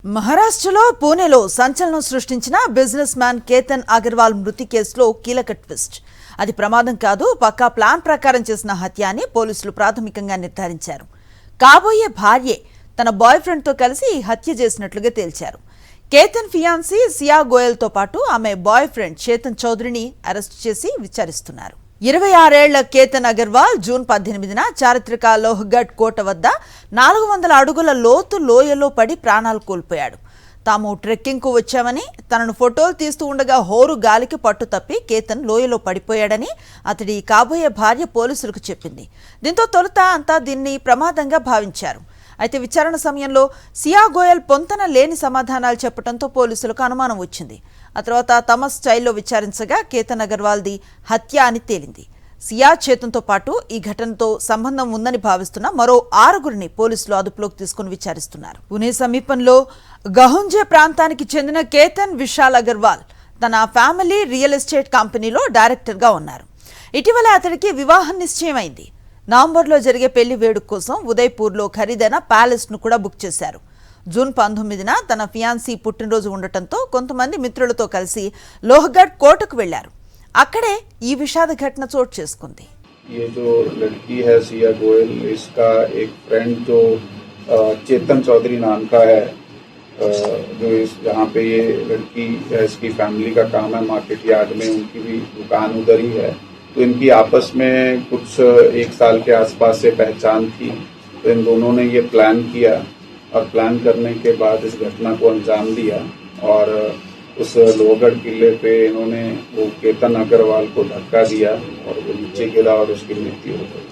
మహారాష్ట్రలో పూణేలో సంచలనం సృష్టించిన బిజినెస్ మ్యాన్ కేతన్ అగర్వాల్ మృతి కేసులో కీలక ట్విస్ట్. అది ప్రమాదం కాదు, పక్కా ప్లాన్ ప్రకారం చేసిన హత్య అని పోలీసులు ప్రాథమికంగా నిర్ధారించారు. కాబోయే భార్యే తన బాయ్ ఫ్రెండ్ తో కలిసి ఈ హత్య చేసినట్లుగా తేల్చారు. కేతన్ ఫియాన్సీ సియా గోయల్తో పాటు ఆమె బాయ్ ఫ్రెండ్ చేతన్ చౌదరిని అరెస్టు చేసి విచారిస్తున్నారు. 26 ఏళ్ల కేతన్ అగర్వాల్ జూన్ 18న చారిత్రక లోహగఢ్ కోట వద్ద 400 అడుగుల లోతు లోయలో పడి ప్రాణాలు కోల్పోయాడు. తాము ట్రెక్కింగ్కు వచ్చామని, తనను ఫోటోలు తీస్తూ ఉండగా హోరు గాలికి పట్టు తప్పి కేతన్ లోయలో పడిపోయాడని అతడి కాబోయే భార్య పోలీసులకు చెప్పింది. దీంతో తొలుత అంతా దీన్ని ప్రమాదంగా భావించారు. అయితే విచారణ సమయంలో సియా గోయల్ పొంతన లేని సమాధానాలు చెప్పడంతో పోలీసులకు అనుమానం వచ్చింది. ఆ తర్వాత తమ స్టైల్లో విచారించగా కేతన్ అగర్వాల్ది హత్య అని తేలింది. సియా చేతంతో పాటు ఈ ఘటనతో సంబంధం ఉందని భావిస్తున్న మరో 6గురిని పోలీసులు అదుపులోకి తీసుకుని విచారిస్తున్నారు. పుణే సమీపంలో గహుంజే ప్రాంతానికి చెందిన కేతన్ విశాల్ అగర్వాల్ తన ఫ్యామిలీ రియల్ ఎస్టేట్ కంపెనీలో డైరెక్టర్గా ఉన్నారు. ఇటీవల అతడికి వివాహం నిశ్చయమైంది. నవంబర్లో జరిగే పెళ్లి వేడుక కోసం ఉదయ్పూర్లో ఖరీదైన ప్యాలెస్ను కూడా బుక్ చేశారు. జూన్ 19న తన ఫియాన్సీ పుట్టినరోజు ఉండటంతో కొంతమంది మిత్రులతో కలిసి లోహగఢ్ కోటకు వెళ్లారు. అక్కడే ఈ విషాద ఘటన చోటు చేసుకుంది. ये जो लड़की है सिया गोयल, इसका एक फ्रेंड जो चेतन चौधरी नाम का है, जो जहाँ पे ये लड़की है, इसकी फैमिली का काम है मार्केट यार्ड में, उनकी भी दुकान उधर ही है. तो इनकी आपस में कुछ 1 साल के आसपास से पहचान थी. तो इन दोनों ने ये प्लान किया और प्लान करने के बाद इस घटना को अंजाम दिया और उस लोहगढ़ किले पे इन्होंने वो केतन अग्रवाल को धक्का दिया और वो नीचे गिरा और उसकी मृत्यु हो गई.